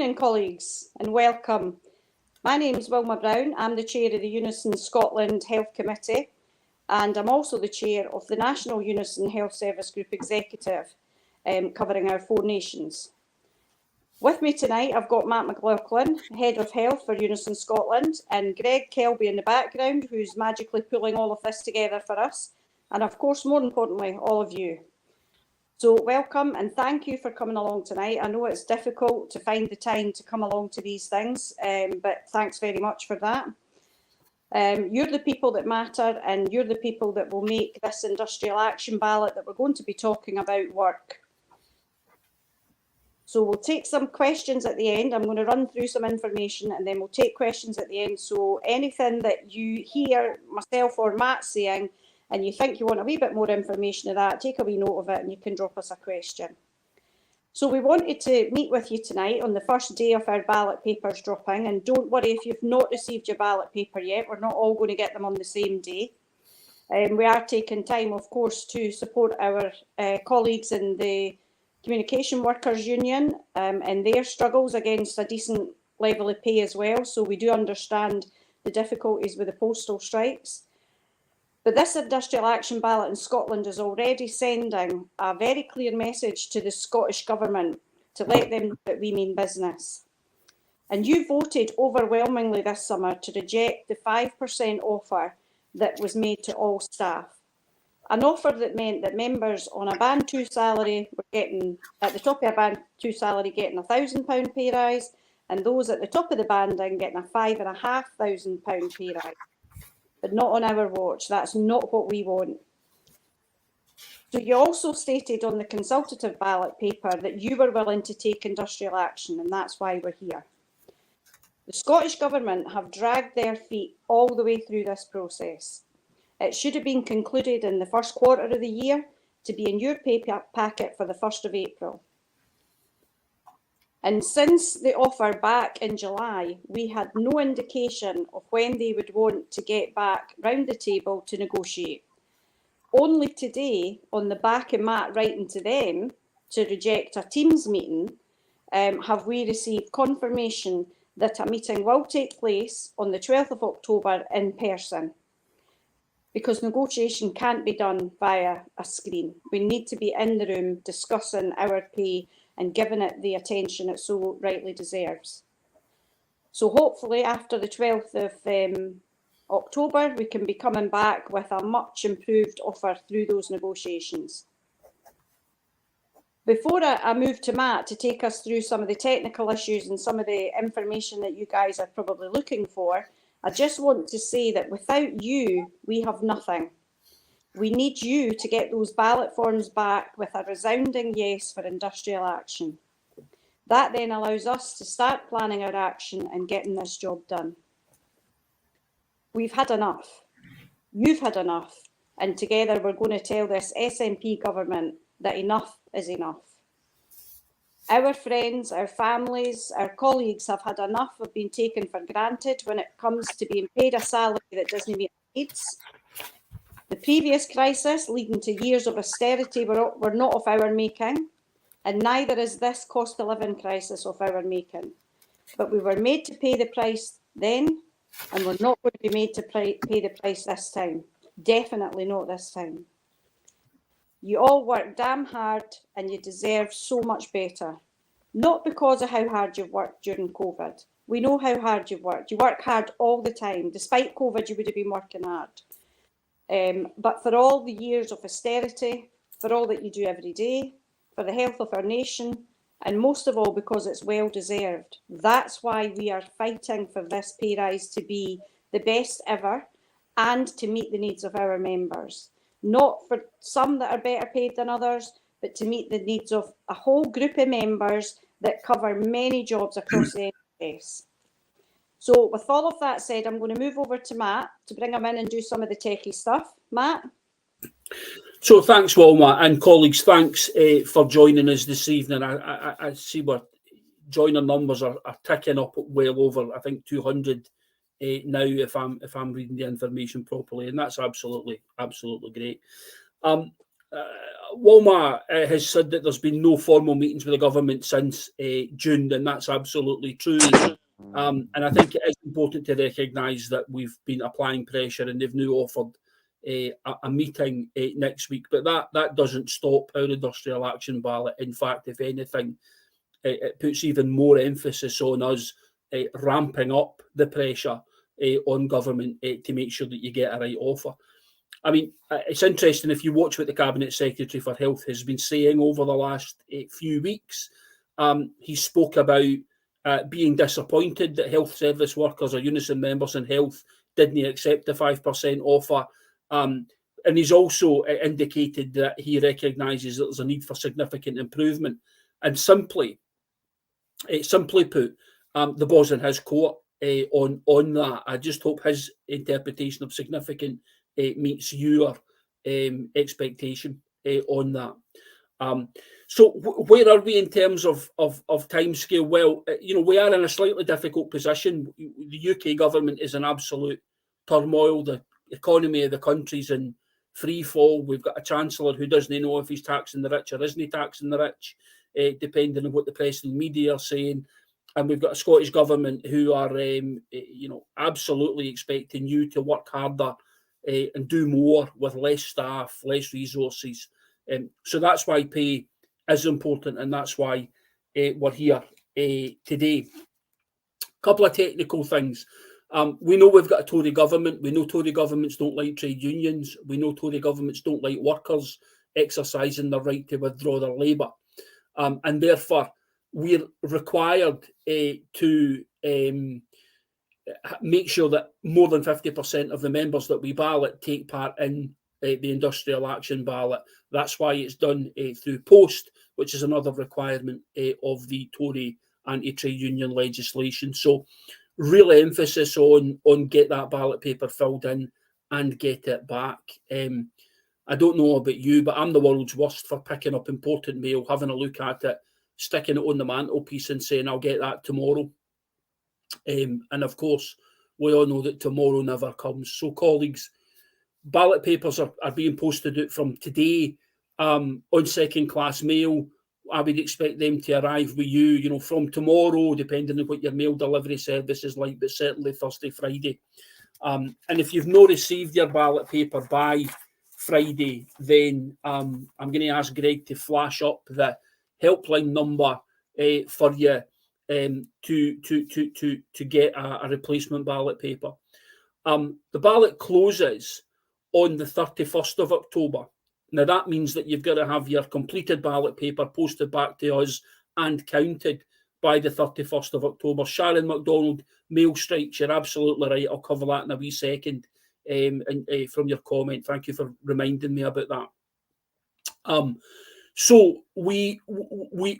morning, colleagues, and welcome. My name is Wilma Brown. I'm the chair of the UNISON Scotland Health Committee, and I'm also the chair of the National UNISON Health Service Group Executive, covering our 4 nations. With me tonight, I've got Matt McLaughlin, Head of Health for UNISON Scotland, and Greg Kelby in the background, who's magically pulling all of this together for us, and of course, more importantly, all of you. So welcome and thank you for coming along tonight. I know it's difficult to find the time to come along to these things, but thanks very much for that. You're the people that matter, and you're the people that will make this industrial action ballot that we're going to be talking about work. So we'll take some questions at the end. I'm going to run through some information and then we'll take questions at the end. So anything that you hear myself or Matt saying and you think you want a wee bit more information of that, take a wee note of it and you can drop us a question. So we wanted to meet with you tonight on the first day of our ballot papers dropping, and don't worry if you've not received your ballot paper yet, we're not all going to get them on the same day. We are taking time, of course, to support our colleagues in the Communication Workers Union and their struggles against a decent level of pay as well. So we do understand the difficulties with the postal strikes. But this industrial action ballot in Scotland is already sending a very clear message to the Scottish Government to let them know that we mean business. And you voted overwhelmingly this summer to reject the 5% offer that was made to all staff. An offer that meant that members on a Band 2 salary were getting, at the top of a Band 2 salary, getting £1,000 pay rise, and those at the top of the banding getting a £5,500 pay rise. But not on our watch. That's not what we want. So you also stated on the consultative ballot paper that you were willing to take industrial action, and that's why we're here. The Scottish Government have dragged their feet all the way through this process. It should have been concluded in the first quarter of the year to be in your paper packet for the 1st of April. And since the offer back in July, we had no indication of when they would want to get back round the table to negotiate. Only today, on the back of Matt writing to them to reject a Teams meeting, have we received confirmation that a meeting will take place on the 12th of October in person. Because negotiation can't be done via a screen. We need to be in the room discussing our pay and giving it the attention it so rightly deserves. So hopefully after the 12th of October, we can be coming back with a much improved offer through those negotiations. Before I move to Matt to take us through some of the technical issues and some of the information that you guys are probably looking for, I just want to say that without you, we have nothing. We need you to get those ballot forms back with a resounding yes for industrial action. That then allows us to start planning our action and getting this job done. We've had enough. You've had enough. And together we're going to tell this SNP government that enough is enough. Our friends, our families, our colleagues have had enough of being taken for granted when it comes to being paid a salary that doesn't meet needs. The previous crisis, leading to years of austerity, were not of our making, and neither is this cost of living crisis of our making. But we were made to pay the price then, and we're not going to be made to pay the price this time. Definitely not this time. You all work damn hard and you deserve so much better. Not because of how hard you've worked during COVID. We know how hard you've worked. You work hard all the time. Despite COVID, you would have been working hard. But for all the years of austerity, for all that you do every day, for the health of our nation, and most of all because it's well deserved. That's why we are fighting for this pay rise to be the best ever and to meet the needs of our members. Not for some that are better paid than others, but to meet the needs of a whole group of members that cover many jobs across the NHS. So with all of that said, I'm going to move over to Matt to bring him in and do some of the techie stuff. Matt? So thanks, Wilma, and colleagues, thanks for joining us this evening. I see we're joining numbers are ticking up well over, I think, 200 now, if I'm reading the information properly, and that's absolutely great. Walmart has said that there's been no formal meetings with the government since June, and that's absolutely true. And I think it is important to recognise that we've been applying pressure, and they've now offered a meeting next week. But that doesn't stop our industrial action ballot. In fact, if anything, it puts even more emphasis on us ramping up the pressure on government to make sure that you get a right offer. I mean, it's interesting if you watch what the Cabinet Secretary for Health has been saying over the last few weeks. He spoke about being disappointed that health service workers or UNISON members in health didn't accept the 5% offer. And he's also indicated that he recognises that there's a need for significant improvement. And simply put, the ball's in his court on that. I just hope his interpretation of significant meets your expectation on that. So where are we in terms of timescale? Well, we are in a slightly difficult position. The UK government is in absolute turmoil. The economy of the country's in free fall. We've got a chancellor who doesn't know if he's taxing the rich or isn't he taxing the rich, depending on what the press and media are saying. And we've got a Scottish government who are, absolutely expecting you to work harder and do more with less staff, less resources. So that's why pay is important, and that's why we're here today. A couple of technical things. We know we've got a Tory government. We know Tory governments don't like trade unions. We know Tory governments don't like workers exercising their right to withdraw their labour. And therefore, we're required to make sure that more than 50% of the members that we ballot take part in the industrial action ballot. That's why it's done through post, which is another requirement of the Tory anti-trade union legislation. So real emphasis on get that ballot paper filled in and get it back. I don't know about you, but I'm the world's worst for picking up important mail, having a look at it, sticking it on the mantelpiece and saying, I'll get that tomorrow. And of course, we all know that tomorrow never comes. So colleagues, ballot papers are being posted out from today on second-class mail. I would expect them to arrive with you, from tomorrow, depending on what your mail delivery service is like, but certainly Thursday, Friday. And if you've not received your ballot paper by Friday, then I'm going to ask Greg to flash up the helpline number for you to get a replacement ballot paper. The ballot closes on the 31st of October. Now, that means that you've got to have your completed ballot paper posted back to us and counted by the 31st of October. Sharon MacDonald, mail strikes, you're absolutely right. I'll cover that in a wee second from your comment. Thank you for reminding me about that. So we need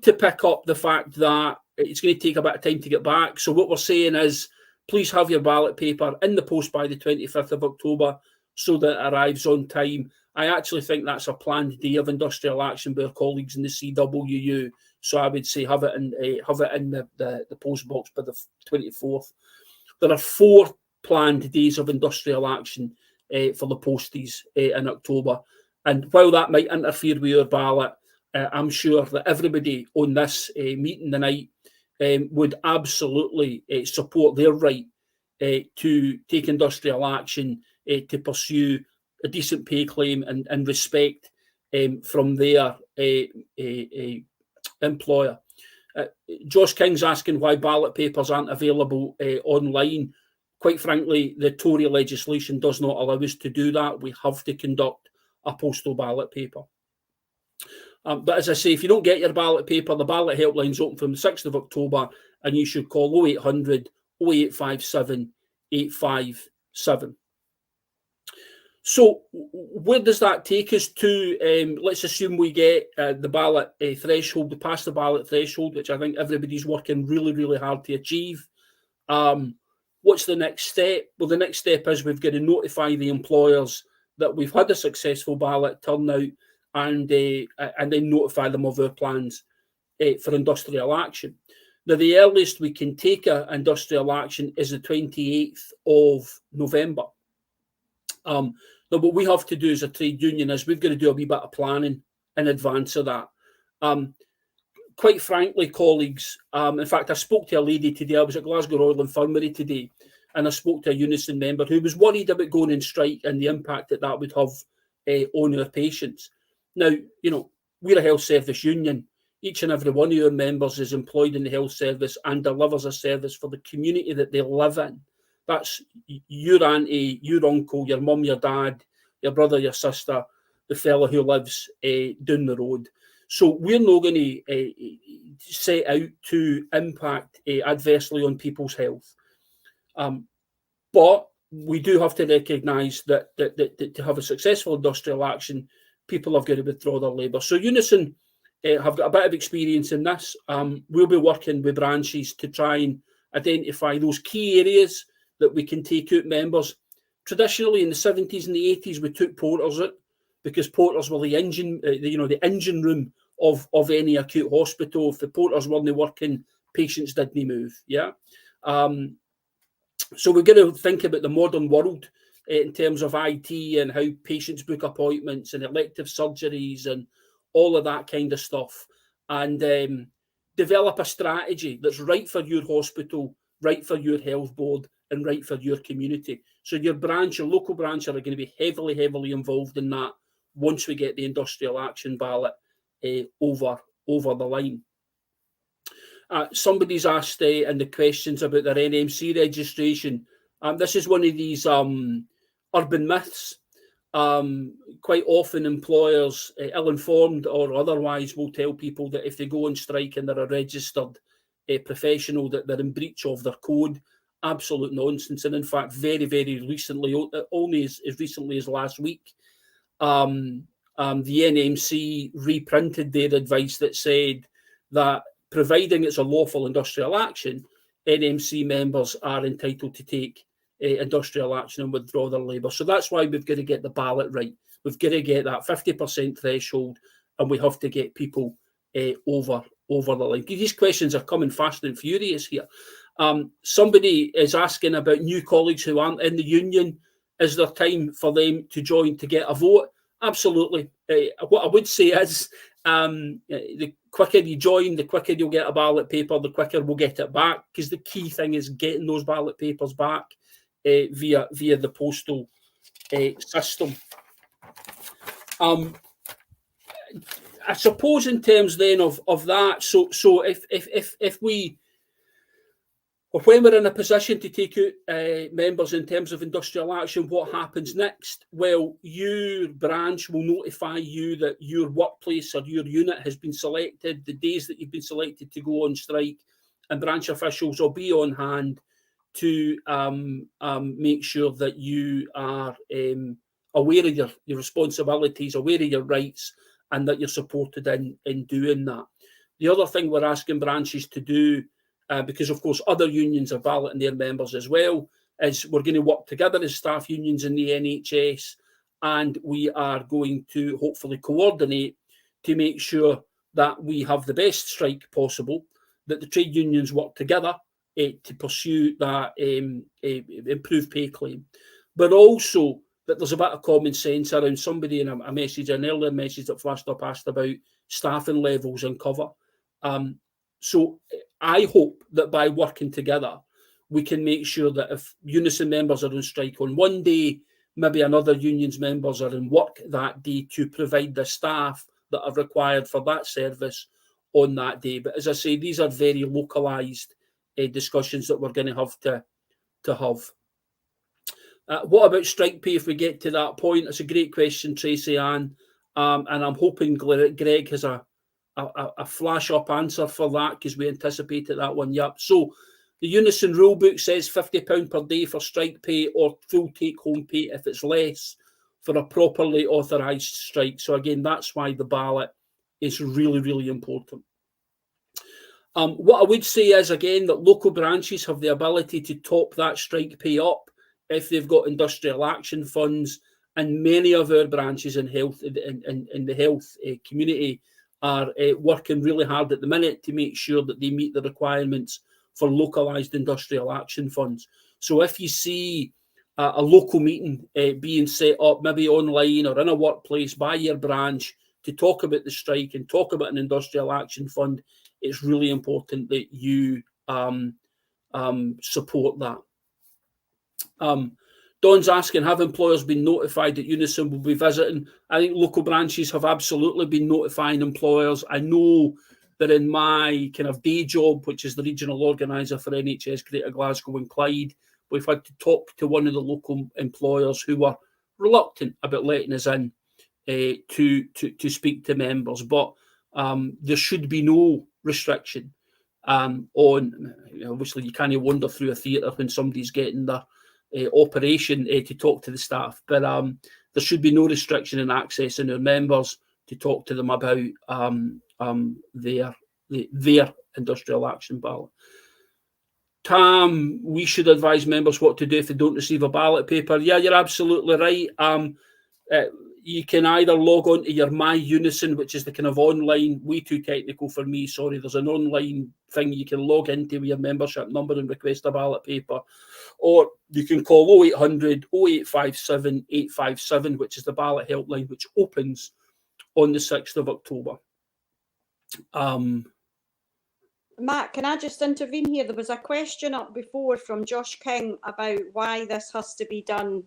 to pick up the fact that it's going to take a bit of time to get back. So what we're saying is, please have your ballot paper in the post by the 25th of October so that it arrives on time. I actually think that's a planned day of industrial action by our colleagues in the CWU. So I would say have it in the post box by the 24th. There are 4 planned days of industrial action for the posties in October. And while that might interfere with your ballot, I'm sure that everybody on this meeting tonight would absolutely support their right to take industrial action to pursue a decent pay claim and respect from their employer. Josh King's asking why ballot papers aren't available online. Quite frankly, the Tory legislation does not allow us to do that. We have to conduct a postal ballot paper. But as I say, if you don't get your ballot paper, the ballot helpline's open from the 6th of October, and you should call 0800 0857 857. So where does that take us to? Let's assume we get the ballot threshold, we pass the ballot threshold, which I think everybody's working really, really hard to achieve. What's the next step? Well, the next step is we've got to notify the employers that we've had a successful ballot turnout and then notify them of our plans for industrial action. Now, the earliest we can take industrial action is the 28th of November. Now, what we have to do as a trade union is we've got to do a wee bit of planning in advance of that. Quite frankly, colleagues, in fact, I spoke to a lady today. I was at Glasgow Royal Infirmary today, and I spoke to a UNISON member who was worried about going on strike and the impact that that would have on our patients. Now, you know, we're a health service union. Each and every one of your members is employed in the health service and delivers a service for the community that they live in. That's your auntie, your uncle, your mum, your dad, your brother, your sister, the fella who lives down the road. So we're not going to set out to impact adversely on people's health. But we do have to recognise that to have a successful industrial action, people have got to withdraw their labour. So UNISON have got a bit of experience in this. We'll be working with branches to try and identify those key areas that we can take out members. Traditionally, in the 70s and the 80s, we took porters out because porters were the engine, the engine room of any acute hospital. If the porters weren't working, patients didn't move. Yeah. So we're going to think about the modern world in terms of IT and how patients book appointments and elective surgeries and all of that kind of stuff, and develop a strategy that's right for your hospital, right for your health board, and right for your community. So your branch, your local branch, are going to be heavily, heavily involved in that once we get the industrial action ballot over the line. Somebody's asked in the questions about their NMC registration. This is one of these urban myths. Quite often employers, ill-informed or otherwise, will tell people that if they go on strike and they're a registered professional, that they're in breach of their code. Absolute nonsense. And in fact, very, very recently, only as recently as last week, the NMC reprinted their advice that said that providing it's a lawful industrial action, NMC members are entitled to take industrial action and withdraw their labour. So that's why we've got to get the ballot right. We've got to get that 50% threshold, and we have to get people over the line. These questions are coming fast and furious here. Somebody is asking about new colleagues who aren't in the union. Is there time for them to join to get a vote? Absolutely. What I would say is the quicker you join, the quicker you'll get a ballot paper, the quicker we'll get it back, because the key thing is getting those ballot papers back via the postal system. I suppose in terms then of that, so if we, or when we're in a position to take out members in terms of industrial action, what happens next? Well, your branch will notify you that your workplace or your unit has been selected, the days that you've been selected to go on strike, and branch officials will be on hand to make sure that you are aware of your responsibilities, aware of your rights, and that you're supported in doing that. The other thing we're asking branches to do, because of course other unions are balloting their members as well, is we're going to work together as staff unions in the NHS, and we are going to hopefully coordinate to make sure that we have the best strike possible, that the trade unions work together to pursue that improved pay claim, but also that there's a bit of common sense around. Somebody in a message, an earlier message that flashed up, asked about staffing levels and cover. So I hope that by working together, we can make sure that if UNISON members are on strike on one day, maybe another union's members are in work that day to provide the staff that are required for that service on that day. But as I say, these are very localised discussions that we're going to have to have. What about strike pay if we get to that point? It's a great question, Tracy Ann, and I'm hoping Greg has a flash-up answer for that, because we anticipated that one. Yep. So the UNISON rulebook says £50 per day for strike pay, or full take-home pay if it's less, for a properly authorised strike. So again, that's why the ballot is really, really important. What I would say is, again, that local branches have the ability to top that strike pay up if they've got industrial action funds, and many of our branches in health in the health community are working really hard at the minute to make sure that they meet the requirements for localised industrial action funds. So if you see a local meeting being set up, maybe online or in a workplace by your branch, to talk about the strike and talk about an industrial action fund, it's really important that you support that. Don's asking, have employers been notified that UNISON will be visiting? I think local branches have absolutely been notifying employers. I know that in my kind of day job, which is the regional organiser for NHS Greater Glasgow and Clyde, we've had to talk to one of the local employers who were reluctant about letting us in to speak to members. But there should be no restriction on, obviously you can't wander through a theatre when somebody's getting their operation to talk to the staff, but there should be no restriction in accessing our members to talk to them about their industrial action ballot. Tam, we should advise members what to do if they don't receive a ballot paper. Yeah, you're absolutely right. You can either log on to your My Unison, which is the kind of online, way too technical for me, sorry, there's an online thing you can log into with your membership number and request a ballot paper, or you can call 0800 0857 857, which is the ballot helpline, which opens on the 6th of October. Matt, can I just intervene here? There was a question up before from Josh King about why this has to be done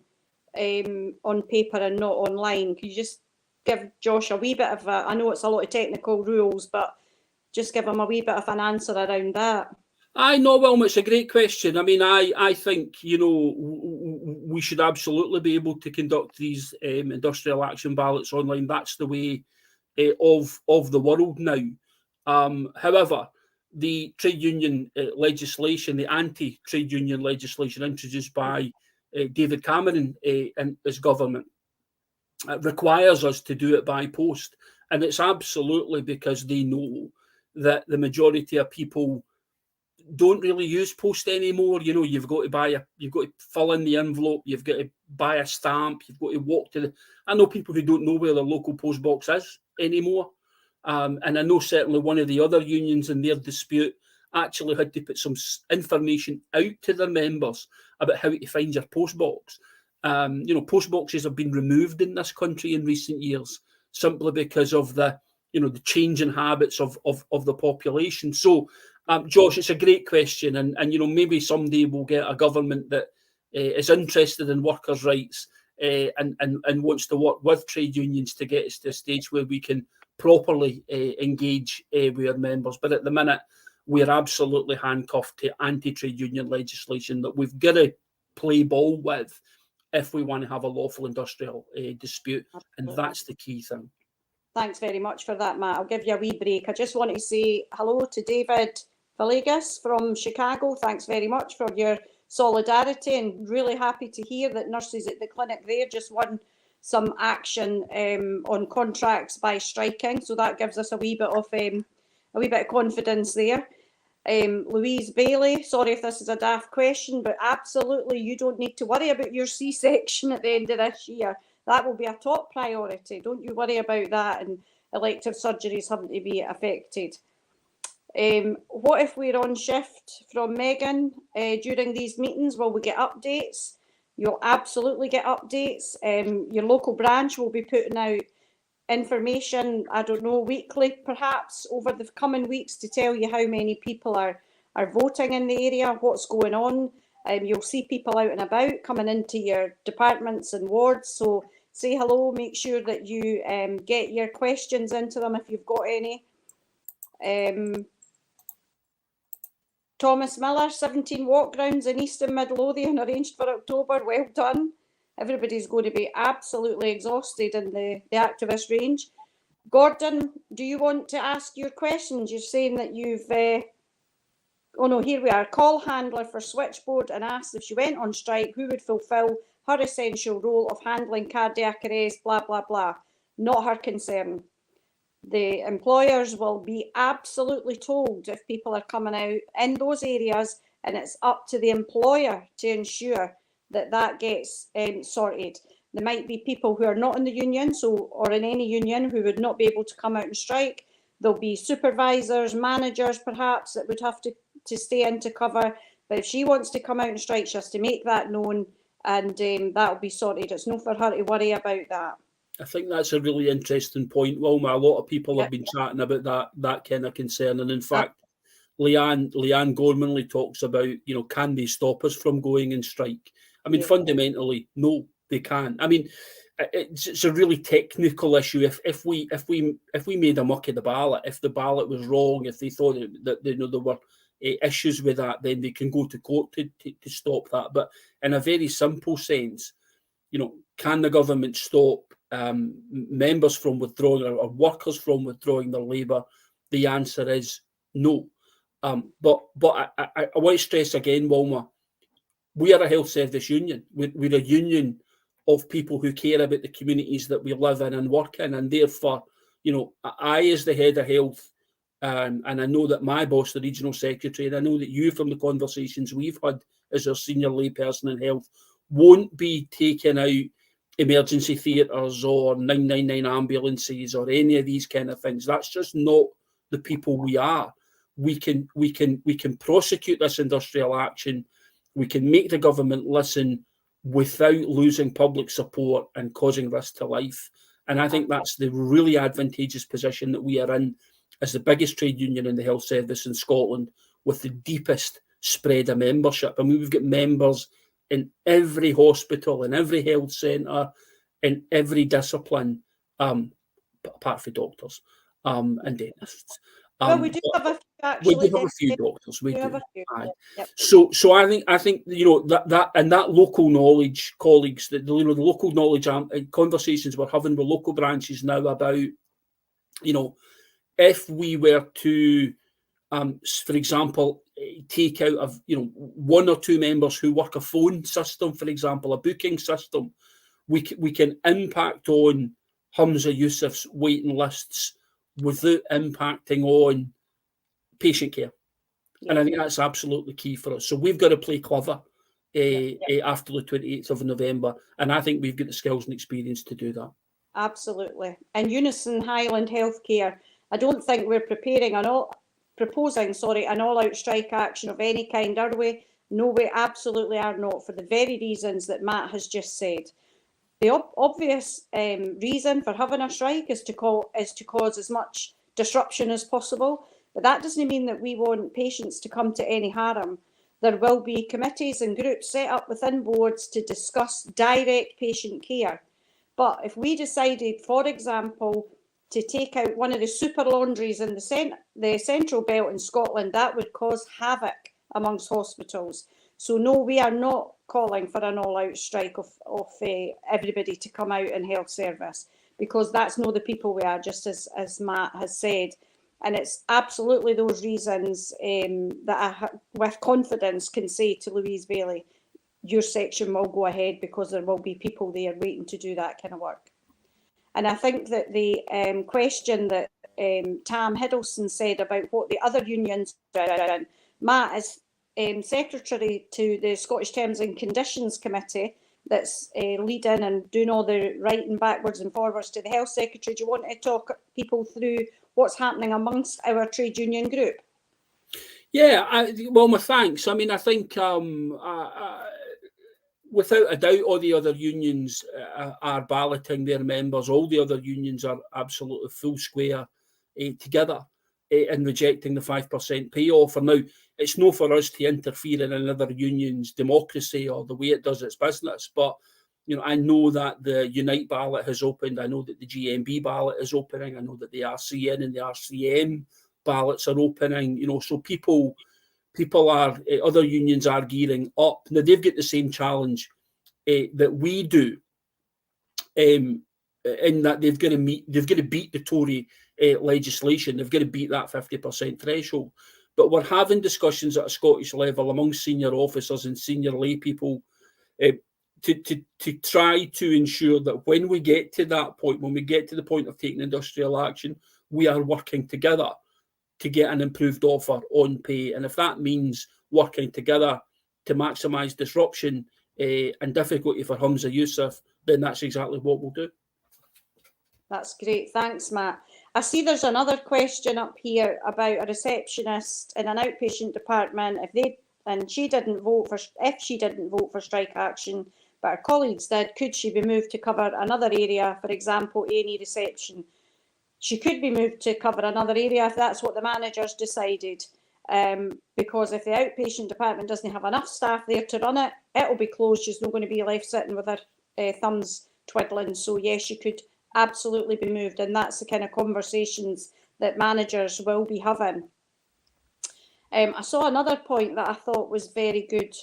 on paper and not online. Can you just give Josh a wee bit of I know it's a lot of technical rules, but just give him a wee bit of an answer around that. I know, Wilma, it's a great question. I mean, I think, we should absolutely be able to conduct these industrial action ballots online. That's the way of the world now. However, the trade union legislation, the anti-trade union legislation introduced by David Cameron and his government, requires us to do it by post. And it's absolutely because they know that the majority of people don't really use post anymore. You've got to fill in the envelope, you've got to buy a stamp, you've got to walk to I know people who don't know where their local post box is anymore. And I know certainly one of the other unions in their dispute actually had to put some information out to their members about how to find your post box. Post boxes have been removed in this country in recent years simply because of the changing habits of the population. So, Josh, it's a great question, and maybe someday we'll get a government that is interested in workers' rights and wants to work with trade unions to get us to a stage where we can properly engage with our members. But at the minute, we're absolutely handcuffed to anti-trade union legislation that we've got to play ball with if we want to have a lawful industrial dispute. Absolutely. And that's the key thing. Thanks very much for that, Matt. I'll give you a wee break. I just want to say hello to David Villegas from Chicago. Thanks very much for your solidarity, and really happy to hear that nurses at the clinic there just won some action on contracts by striking. So that gives us a wee bit of confidence there. Louise Bailey, sorry if this is a daft question, but absolutely you don't need to worry about your C-section at the end of this year. That will be a top priority. Don't you worry about that, and elective surgeries having to be affected. What if we're on shift, from Megan, during these meetings? Will we get updates? You'll absolutely get updates. Your local branch will be putting out information, I don't know, weekly perhaps over the coming weeks to tell you how many people are voting in the area, what's going on. You'll see people out and about coming into your departments and wards. So say hello, make sure that you get your questions into them if you've got any. Thomas Miller, 17 walk rounds in Eastern Midlothian arranged for October. Well done. Everybody's going to be absolutely exhausted in the activist range. Gordon, do you want to ask your questions? You're saying that you've... oh no, here we are. Call handler for Switchboard and asked if she went on strike, who would fulfil her essential role of handling cardiac arrest, blah, blah, blah. Not her concern. The employers will be absolutely told if people are coming out in those areas, and it's up to the employer to ensure that that gets sorted. There might be people who are not in the union, or in any union, who would not be able to come out and strike. There'll be supervisors, managers perhaps, that would have to stay in to cover. But if she wants to come out and strike, she has to make that known, and that'll be sorted. It's no for her to worry about that. I think that's a really interesting point, Wilma. A lot of people have been Yep. chatting about that kind of concern, and in fact, Leanne Gormanley talks about, can they stop us from going on strike? I mean, fundamentally, no, they can't. I mean, it's a really technical issue. If we made a muck of the ballot, if the ballot was wrong, if they thought that there were issues with that, then they can go to court to stop that. But in a very simple sense, can the government stop members from withdrawing or workers from withdrawing their labour? The answer is no. But I want to stress again, Wilma, we are a health service union. We're a union of people who care about the communities that we live in and work in, and therefore, I, as the head of health, and I know that my boss, the regional secretary, and I know that you, from the conversations we've had as our senior layperson in health, won't be taking out emergency theatres or 999 ambulances or any of these kind of things. That's just not the people we are. We can prosecute this industrial action. We can make the government listen without losing public support and causing risk to life. And I think that's the really advantageous position that we are in as the biggest trade union in the health service in Scotland, with the deepest spread of membership. I mean, we've got members in every hospital, in every health centre, in every discipline, apart from doctors and dentists. Well, we do have a few, actually. We do have a few doctors. We do. Have a few. Yep. So I think that and that local knowledge, colleagues, the local knowledge conversations we're having with local branches now about, if we were to, for example, take out of one or two members who work a phone system, for example, a booking system, we can impact on Hamza Yousaf's waiting lists without impacting on patient care. Yeah. And I think that's absolutely key for us. So we've got to play clever after the 28th of November. And I think we've got the skills and experience to do that. Absolutely. And UNISON Highland Healthcare, I don't think we're proposing an all-out strike action of any kind, are we? No, we absolutely are not, for the very reasons that Matt has just said. The obvious reason for having a strike is to cause as much disruption as possible, but that doesn't mean that we want patients to come to any harm. There will be committees and groups set up within boards to discuss direct patient care. But if we decided, for example, to take out one of the super laundries in the central belt in Scotland, that would cause havoc amongst hospitals. So no, we are not calling for an all-out strike of everybody to come out in health service, because that's not the people we are, just as Matt has said. And it's absolutely those reasons that I, with confidence, can say to Louise Bailey, your section will go ahead, because there will be people there waiting to do that kind of work. And I think that the question that Tam Hiddleston said about what the other unions are doing, Matt is secretary to the Scottish Terms and Conditions Committee that's leading and doing all the writing backwards and forwards to the Health Secretary. Do you want to talk people through what's happening amongst our trade union group? Yeah, Wilma, thanks. I mean, I think without a doubt, all the other unions are balloting their members. All the other unions are absolutely full square together in rejecting the 5% pay offer. Now, it's no for us to interfere in another union's democracy or the way it does its business. But, I know that the Unite ballot has opened. I know that the GMB ballot is opening. I know that the RCN and the RCM ballots are opening. So people are, other unions are gearing up. Now, they've got the same challenge that we do, in that they've got to beat the Tory legislation. They've got to beat that 50% threshold. But we're having discussions at a Scottish level among senior officers and senior lay people to try to ensure that when we get to that point, when we get to the point of taking industrial action, we are working together to get an improved offer on pay. And if that means working together to maximise disruption and difficulty for Hamza Yousaf, then that's exactly what we'll do. That's great. Thanks, Matt. I see there's another question up here about a receptionist in an outpatient department. If she didn't vote for strike action, but our colleagues did. Could she be moved to cover another area, for example, A&E reception? She could be moved to cover another area if that's what the managers decided, because if the outpatient department doesn't have enough staff there to run it, it'll be closed. She's not going to be left sitting with her thumbs twiddling. So yes, she could absolutely be moved, and that's the kind of conversations that managers will be having. I saw another point that I thought was very good.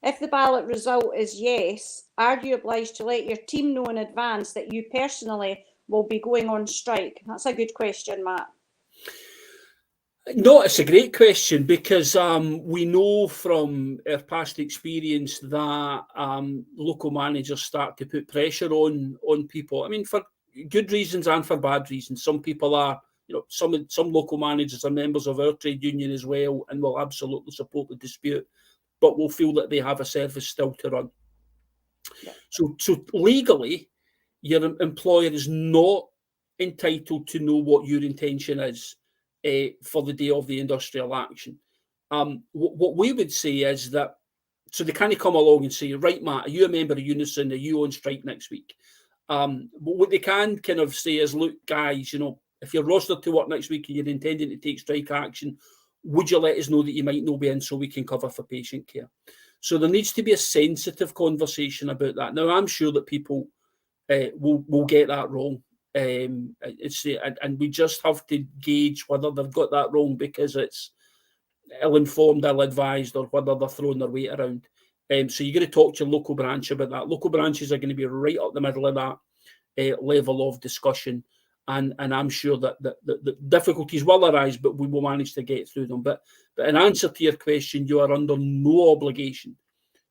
If the ballot result is yes, are you obliged to let your team know in advance that you personally will be going on strike? That's a good question, Matt. No, it's a great question, because we know from our past experience that local managers start to put pressure on people. I mean, for good reasons and for bad reasons. Some people are, some local managers are members of our trade union as well and will absolutely support the dispute, but will feel that they have a service still to run. Yeah. So legally, your employer is not entitled to know what your intention is for the day of the industrial action. What we would say is that, so they kind of come along and say, right, Matt, are you a member of UNISON? Are you on strike next week? But what they can kind of say is, look, guys, if you're rostered to work next week and you're intending to take strike action, would you let us know that you might not be in so we can cover for patient care? So there needs to be a sensitive conversation about that. Now, I'm sure that people will get that wrong. And we just have to gauge whether they've got that wrong because it's ill-informed, ill-advised, or whether they're throwing their weight around. So you're going to talk to your local branch about that. Local branches are going to be right up the middle of that level of discussion. And I'm sure that the difficulties will arise, but we will manage to get through them. But in answer to your question, you are under no obligation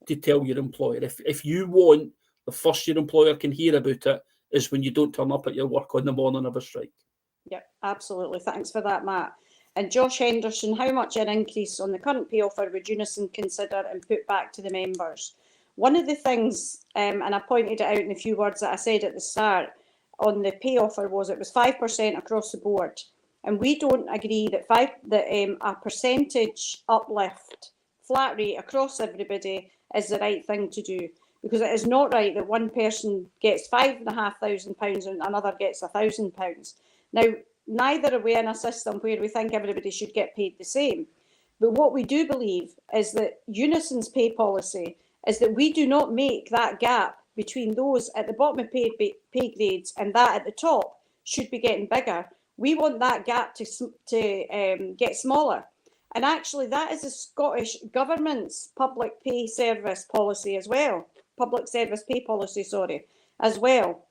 to tell your employer. If you want, the first your employer can hear about it is when you don't turn up at your work on the morning of a strike. Yep, absolutely. Thanks for that, Matt. And Josh Henderson, how much an increase on the current pay offer would UNISON consider and put back to the members? One of the things, and I pointed it out in a few words that I said at the start, on the pay offer was it was 5% across the board, and we don't agree that a percentage uplift flat rate across everybody is the right thing to do, because it is not right that one person gets £5,500 and another gets £1,000. Now, neither are we in a system where we think everybody should get paid the same, but what we do believe is that UNISON's pay policy is that we do not make that gap between those at the bottom of pay grades and that at the top should be getting bigger. We want that gap to get smaller. And actually, that is the Scottish Government's public service policy as well. Public service pay policy, as well.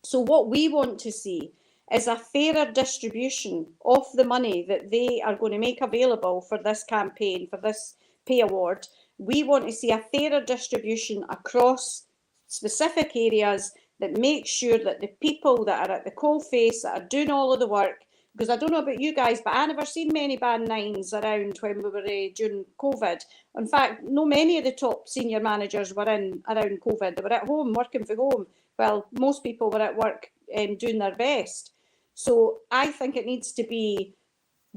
So what we want to see is a fairer distribution of the money that they are going to make available for this campaign, for this pay award. We want to see a fairer distribution across specific areas that make sure that the people that are at the coalface, that are doing all of the work, because I don't know about you guys, but I never seen many band 9s around when we were during COVID. In fact, no many of the top senior managers were in around COVID. They were at home, working from home. Well, most people were at work doing their best. So I think it needs to be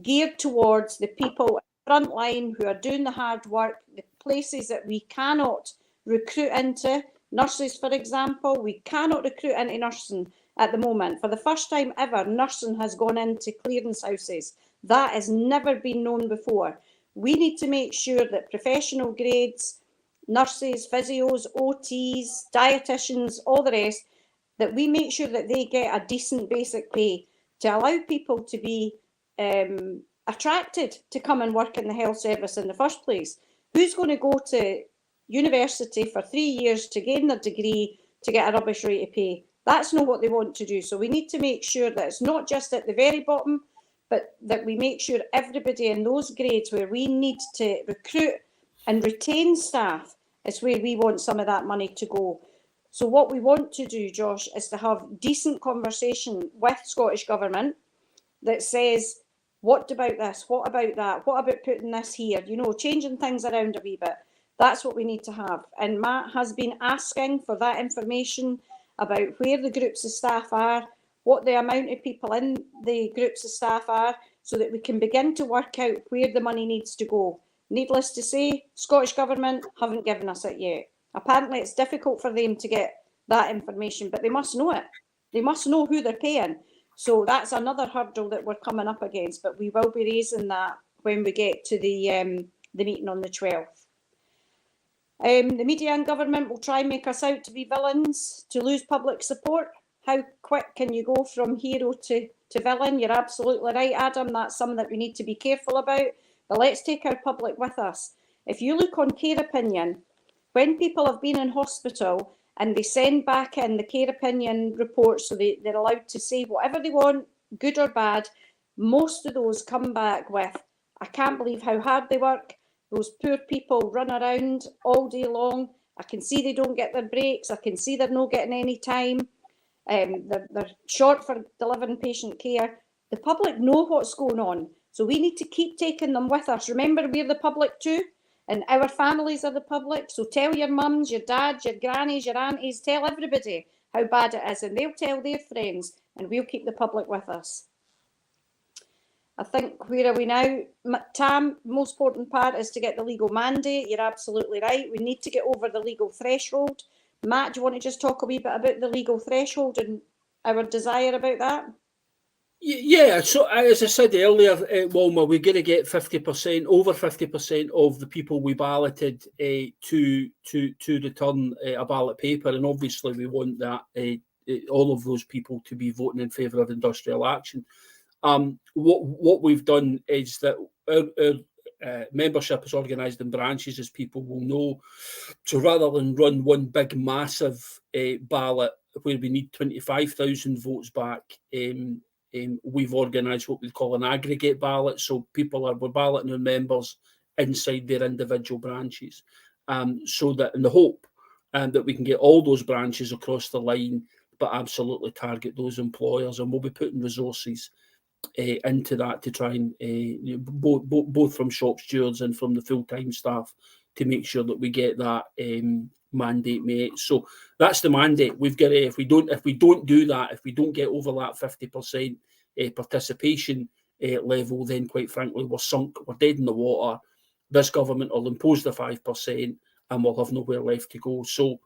geared towards the people front line who are doing the hard work, the places that we cannot recruit into. Nurses, for example, we cannot recruit into nursing at the moment. For the first time ever, nursing has gone into clearance houses. That has never been known before. We need to make sure that professional grades, nurses, physios, OTs, dietitians, all the rest, that we make sure that they get a decent basic pay to allow people to be attracted to come and work in the health service in the first place. Who's going to go to university for 3 years to gain their degree to get a rubbish rate of pay? That's not what they want to do. So we need to make sure that it's not just at the very bottom, but that we make sure everybody in those grades where we need to recruit and retain staff is where we want some of that money to go. So what we want to do, Josh, is to have decent conversation with Scottish Government that says, what about this? What about that? What about putting this here? Changing things around a wee bit. That's what we need to have. And Matt has been asking for that information about where the groups of staff are, what the amount of people in the groups of staff are, so that we can begin to work out where the money needs to go. Needless to say, Scottish Government haven't given us it yet. Apparently it's difficult for them to get that information, but they must know it. They must know who they're paying. So that's another hurdle that we're coming up against, but we will be raising that when we get to the meeting on the 12th. The media and government will try and make us out to be villains, to lose public support. How quick can you go from hero to villain? You're absolutely right, Adam. That's something that we need to be careful about. But let's take our public with us. If you look on care opinion, when people have been in hospital and they send back in the care opinion reports, so they're allowed to say whatever they want, good or bad, most of those come back with, I can't believe how hard they work. Those poor people run around all day long. I can see they don't get their breaks. I can see they're not getting any time. They're short for delivering patient care. The public know what's going on. So we need to keep taking them with us. Remember, we're the public too, and our families are the public. So tell your mums, your dads, your grannies, your aunties, tell everybody how bad it is, and they'll tell their friends, and we'll keep the public with us. I think, where are we now? Tam, most important part is to get the legal mandate. You're absolutely right. We need to get over the legal threshold. Matt, do you want to just talk a wee bit about the legal threshold and our desire about that? Yeah, so as I said earlier, Walma, we're going to get 50%, over 50% of the people we balloted to return a ballot paper, and obviously we want that all of those people to be voting in favour of industrial action. What we've done is that our membership is organised in branches, as people will know. So rather than run one big massive ballot where we need 25,000 votes back, we've organised what we call an aggregate ballot. So we're balloting our members inside their individual branches, so that in the hope that we can get all those branches across the line, but absolutely target those employers. And we'll be putting resources into that to try and both from shop stewards and from the full-time staff to make sure that we get that mandate met. So that's the mandate. We've got to, if we don't do that, if we don't get over that 50% participation level, then quite frankly we're sunk, we're dead in the water. This government will impose the 5% and we'll have nowhere left to go. So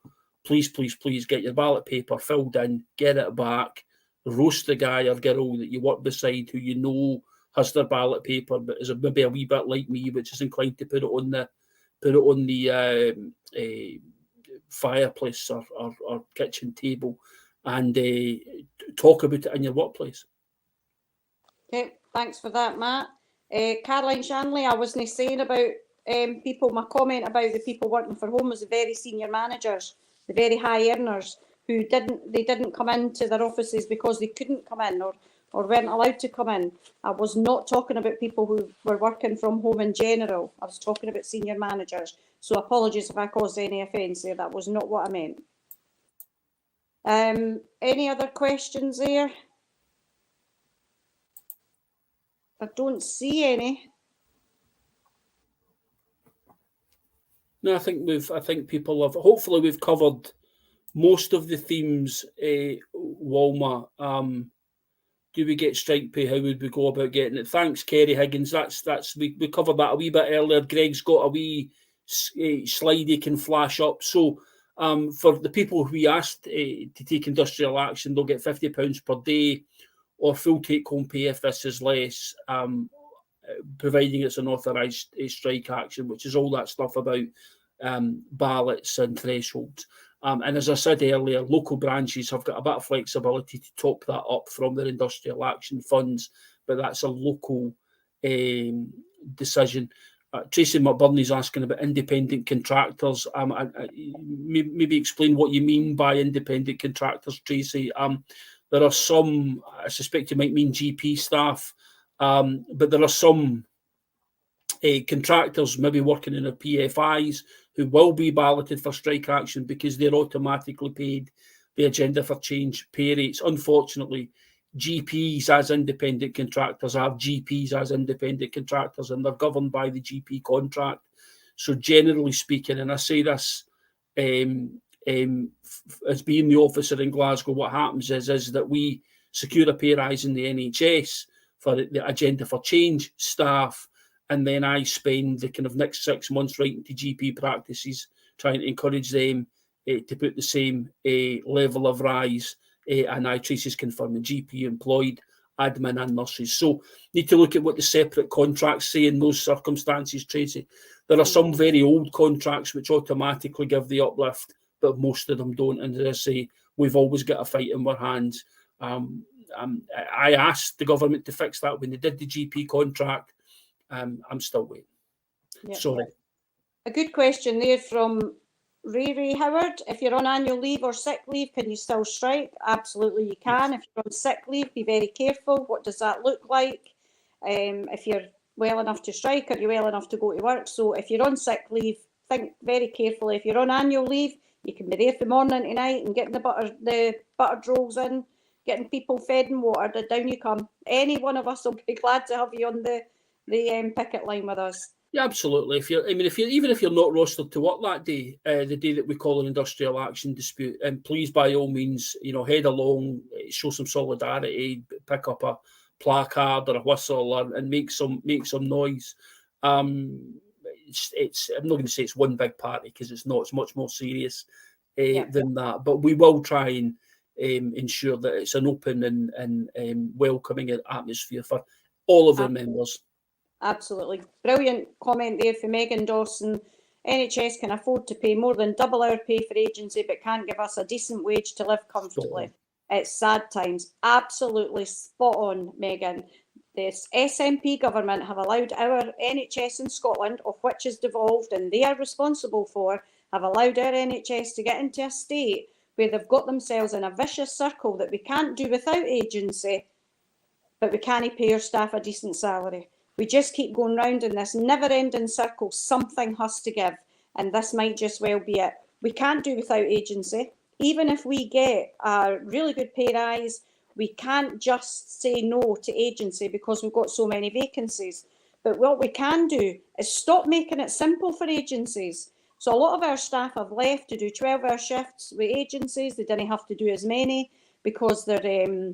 please get your ballot paper filled in, get it back, roast the guy or girl that you work beside who you know has their ballot paper but is maybe a wee bit like me, which is inclined to put it on the fireplace or kitchen table, and talk about it in your workplace. Okay, thanks for that, Matt. Caroline Shanley, I wasn't saying about people, my comment about the people working from home was the very senior managers, the very high earners who didn't come into their offices because they couldn't come in or weren't allowed to come in. I was not talking about people who were working from home in general. I was talking about senior managers. So apologies if I caused any offence there. That was not what I meant. Any other questions there? I don't see any. No, I think people have. Hopefully, we've covered most of the themes. Walma, do we get strike pay? How would we go about getting it? Thanks, Kerry Higgins. That's we covered that a wee bit earlier. Greg's got a wee slide he can flash up. So for the people who we asked to take industrial action, they'll get £50 per day or full take-home pay if this is less, providing it's an authorised strike action, which is all that stuff about ballots and thresholds. And as I said earlier, local branches have got a bit of flexibility to top that up from their industrial action funds, but that's a local decision. Tracy McBurney's asking about independent contractors. Maybe explain what you mean by independent contractors, Tracy. There are some, I suspect you might mean GP staff, but there are some contractors maybe working in their PFIs who will be balloted for strike action because they're automatically paid the Agenda for Change pay rates. Unfortunately, GPs as independent contractors are GPs as independent contractors, and they're governed by the GP contract. So generally speaking, and I say this as being the officer in Glasgow, what happens is that we secure a pay rise in the NHS for the Agenda for Change staff, and then I spend the kind of next 6 months writing to GP practices, trying to encourage them to put the same level of rise, and Tracy's confirming GP employed, admin and nurses. So need to look at what the separate contracts say in those circumstances, Tracy. There are some very old contracts which automatically give the uplift, but most of them don't. And as I say, we've always got a fight in our hands. I asked the government to fix that when they did the GP contract. I'm still waiting. Yep. Sorry. A good question there from Ray Howard. If you're on annual leave or sick leave, can you still strike? Absolutely you can. If you're on sick leave, be very careful. What does that look like? If you're well enough to strike, are you well enough to go to work? So if you're on sick leave, think very carefully. If you're on annual leave, you can be there from morning to night and getting the butter rolls in, getting people fed and watered, down you come. Any one of us will be glad to have you on the picket line with us. Yeah, absolutely. Even if you're not rostered to work that day, the day that we call an industrial action dispute, and please by all means, head along, show some solidarity, pick up a placard or a whistle, and make some noise. It's I'm not going to say it's one big party because it's not. It's much more serious than that. But we will try and ensure that it's an open and welcoming atmosphere for all of our members. Absolutely. Brilliant comment there for Megan Dawson. NHS can afford to pay more than double our pay for agency, but can't give us a decent wage to live comfortably. It's sad times. Absolutely spot on, Megan. This SNP government have allowed our NHS in Scotland, of which is devolved and they are responsible for, have allowed our NHS to get into a state where they've got themselves in a vicious circle that we can't do without agency, but we can't pay our staff a decent salary. We just keep going round in this never-ending circle. Something has to give, and this might just well be it. We can't do without agency. Even if we get a really good pay rise, we can't just say no to agency because we've got so many vacancies. But what we can do is stop making it simple for agencies. So a lot of our staff have left to do 12-hour shifts with agencies. They didn't have to do as many because they're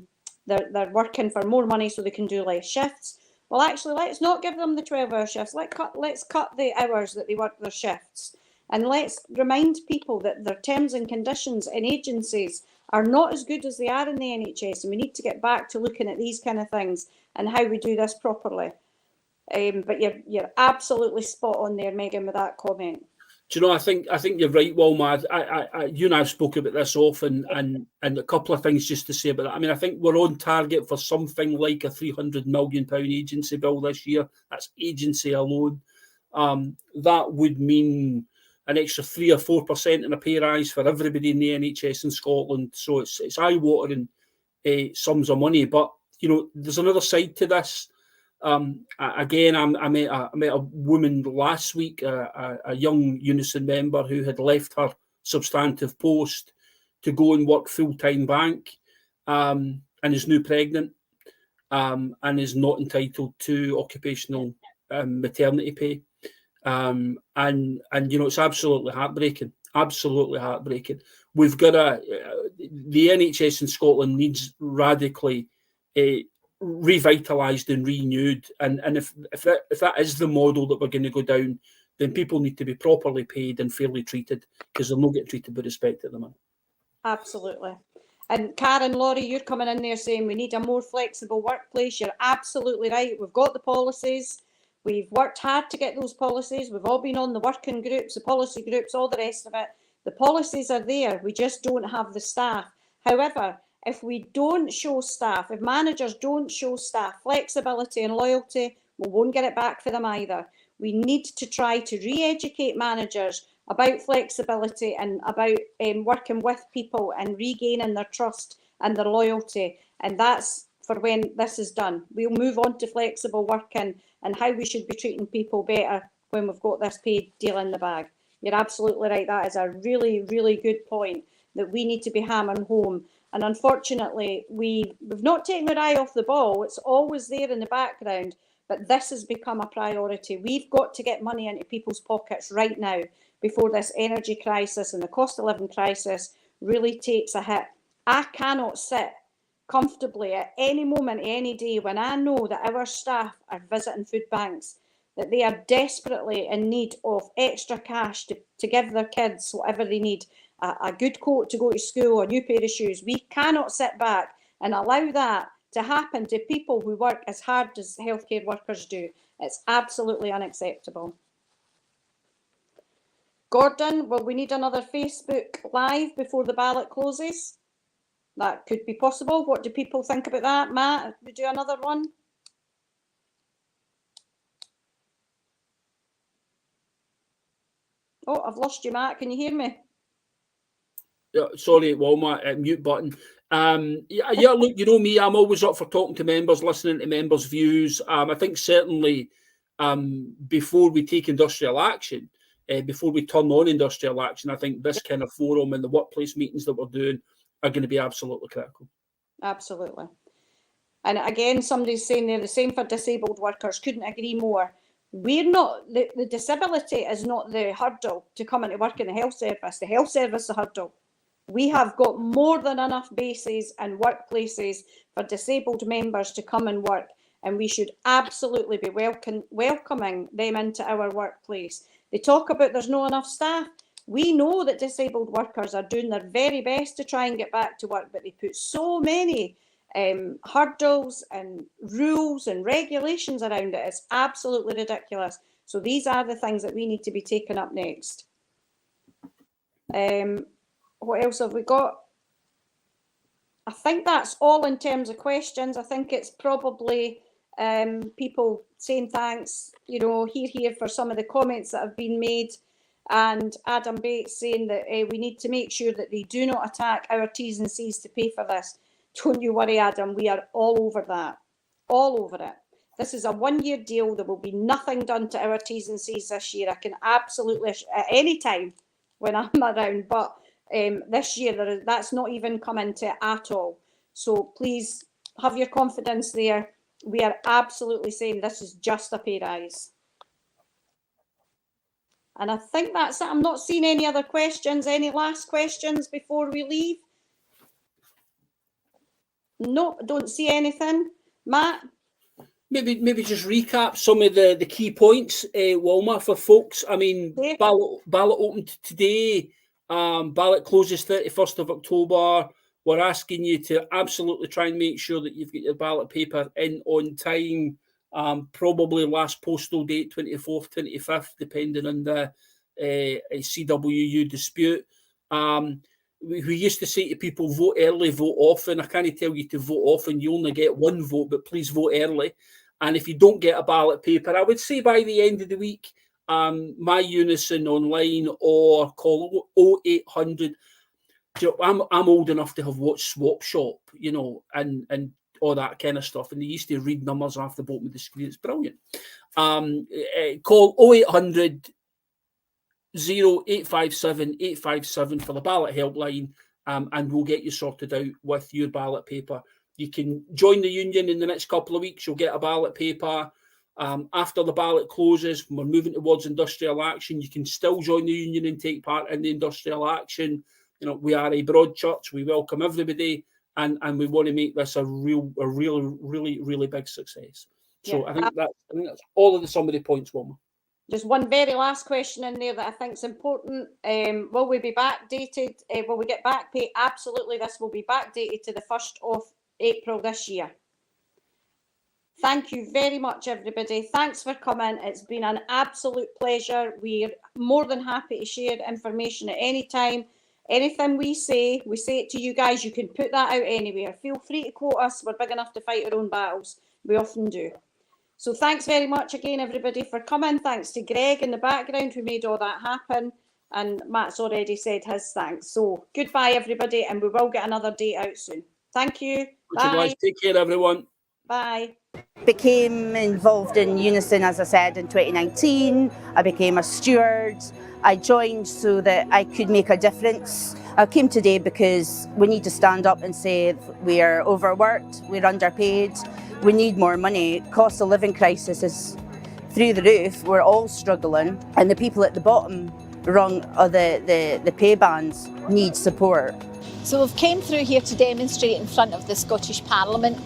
working for more money so they can do less shifts. Well, actually, let's not give them the 12-hour shifts. Let's cut the hours that they work their shifts. And let's remind people that their terms and conditions in agencies are not as good as they are in the NHS. And we need to get back to looking at these kind of things and how we do this properly. But you're absolutely spot on there, Megan, with that comment. Do you know, I think you're right, Walma. You and I have spoken about this often, and a couple of things just to say about that. I mean, I think we're on target for something like a £300 million agency bill this year. That's agency alone. That would mean an extra 3 or 4% in a pay rise for everybody in the NHS in Scotland. So it's eye-watering sums of money. But there's another side to this. Again, I met a woman last week, a young UNISON member who had left her substantive post to go and work full-time bank, and is now pregnant, and is not entitled to occupational maternity pay. And it's absolutely heartbreaking. Absolutely heartbreaking. We've got the NHS in Scotland needs radically revitalised and renewed, and if that is the model that we're going to go down, then people need to be properly paid and fairly treated, because they'll not get treated with respect at the moment. Absolutely. And Karen, Laurie, you're coming in there saying we need a more flexible workplace. You're absolutely right. We've got the policies. We've worked hard to get those policies. We've all been on the working groups, the policy groups, all the rest of it. The policies are there. We just don't have the staff. However, if we don't show staff, if managers don't show staff flexibility and loyalty, we won't get it back for them either. We need to try to re-educate managers about flexibility and about working with people and regaining their trust and their loyalty. And that's for when this is done. We'll move on to flexible working and how we should be treating people better when we've got this paid deal in the bag. You're absolutely right. That is a really, really good point that we need to be hammering home. And unfortunately, we've not taken our eye off the ball. It's always there in the background, but this has become a priority. We've got to get money into people's pockets right now before this energy crisis and the cost of living crisis really takes a hit. I cannot sit comfortably at any moment, any day, when I know that our staff are visiting food banks, that they are desperately in need of extra cash to give their kids whatever they need, a good coat to go to school, a new pair of shoes. We cannot sit back and allow that to happen to people who work as hard as healthcare workers do. It's absolutely unacceptable. Gordon, will we need another Facebook Live before the ballot closes? That could be possible. What do people think about that? Matt, we do another one? Oh, I've lost you, Matt. Can you hear me? Yeah, sorry, Walmart, mute button. Yeah, look, you know me, I'm always up for talking to members, listening to members' views. I think certainly before we take industrial action, before we turn on industrial action, I think this kind of forum and the workplace meetings that we're doing are going to be absolutely critical. Absolutely. And again, somebody's saying they're the same for disabled workers. Couldn't agree more. We're not, the disability is not the hurdle to come into work in the health service. The health service is the hurdle. We have got more than enough bases and workplaces for disabled members to come and work, and we should absolutely be welcoming them into our workplace. They talk about there's not enough staff. We know that disabled workers are doing their very best to try and get back to work, but they put so many hurdles and rules and regulations around it. It's absolutely ridiculous. So these are the things that we need to be taking up next. What else have we got? I think that's all in terms of questions. I think it's probably people saying thanks, you know, here for some of the comments that have been made, and Adam Bates saying that we need to make sure that they do not attack our T's and C's to pay for this. Don't you worry, Adam, we are all over that, all over it. This is a one-year deal. There will be nothing done to our T's and C's this year. I can absolutely, at any time when I'm around, but this year that's not even come into it at all. So please have your confidence there. We are absolutely saying this is just a pay rise. And I think that's it. I'm not seeing any other questions. Any last questions before we leave? No, don't see anything. Matt? Maybe just recap some of the key points, Walma, for folks. I mean, okay. Ballot opened today. Ballot closes 31st of October. We're asking you to absolutely try and make sure that you've got your ballot paper in on time. Probably last postal date, 24th, 25th, depending on the CWU dispute. We used to say to people, vote early, vote often. I can't tell you to vote often. You only get one vote, but please vote early. And if you don't get a ballot paper, I would say by the end of the week, my Unison online or call 0800. I'm old enough to have watched Swap Shop, you know, and all that kind of stuff. And they used to read numbers off the bottom of the screen. It's brilliant. Call 0800 0857 857 for the ballot helpline, and we'll get you sorted out with your ballot paper. You can join the union in the next couple of weeks. You'll get a ballot paper. After the ballot closes, we're moving towards industrial action. You can still join the union and take part in the industrial action. You know, we are a broad church. We welcome everybody, and we want to make this a really big success. So yeah. I think that's all of the summary points, Wilma. Just one very last question in there that I think is important. Will we be backdated? Will we get back pay? Absolutely, this will be backdated to the 1st of April this year. Thank you very much, everybody. Thanks for coming. It's been an absolute pleasure. We're more than happy to share information at any time. Anything we say it to you guys. You can put that out anywhere. Feel free to quote us. We're big enough to fight our own battles. We often do. So thanks very much again, everybody, for coming. Thanks to Greg in the background who made all that happen. And Matt's already said his thanks. So goodbye, everybody, and we will get another date out soon. Thank you. Bye. Take care, everyone. Bye. Became involved in Unison, as I said, in 2019. I became a steward. I joined so that I could make a difference. I came today because we need to stand up and say we are overworked, we're underpaid, we need more money. Cost of living crisis is through the roof. We're all struggling, and the people at the bottom rung of the pay bands need support. So we've came through here to demonstrate in front of the Scottish Parliament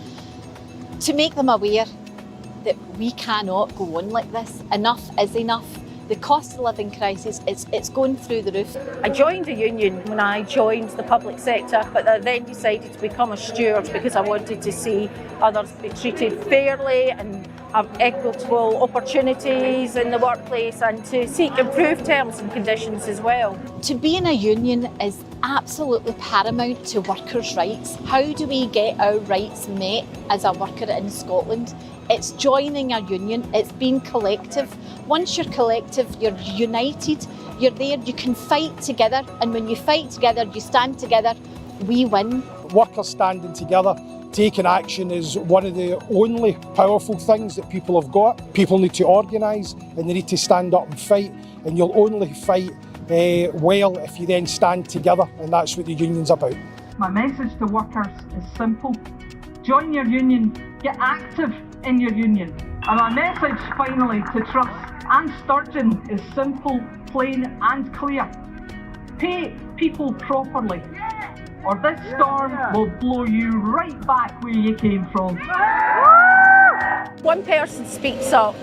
to make them aware that we cannot go on like this. Enough is enough. The cost of living crisis, it's going through the roof. I joined a union when I joined the public sector, but I then decided to become a steward because I wanted to see others be treated fairly and have equitable opportunities in the workplace, and to seek improved terms and conditions as well. To be in a union is absolutely paramount to workers' rights. How do we get our rights met as a worker in Scotland? It's joining a union, it's being collective. Once you're collective, you're united, you're there, you can fight together, and when you fight together, you stand together, we win. Workers standing together, taking action is one of the only powerful things that people have got. People need to organise and they need to stand up and fight, and you'll only fight well if you then stand together, and that's what the union's about. My message to workers is simple. Join your union, get active in your union. And my message finally to Truss and Sturgeon is simple, plain and clear. Pay people properly, or this storm will blow you right back where you came from. One person speaks up,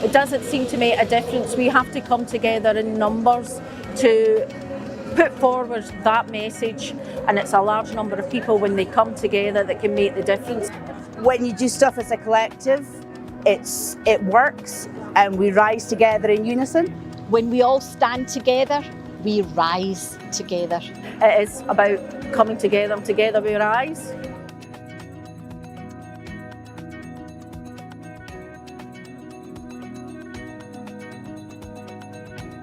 it doesn't seem to make a difference. We have to come together in numbers to put forward that message, and it's a large number of people when they come together that can make the difference. When you do stuff as a collective, it works, and we rise together in unison. When we all stand together, we rise together. It is about coming together, together we rise.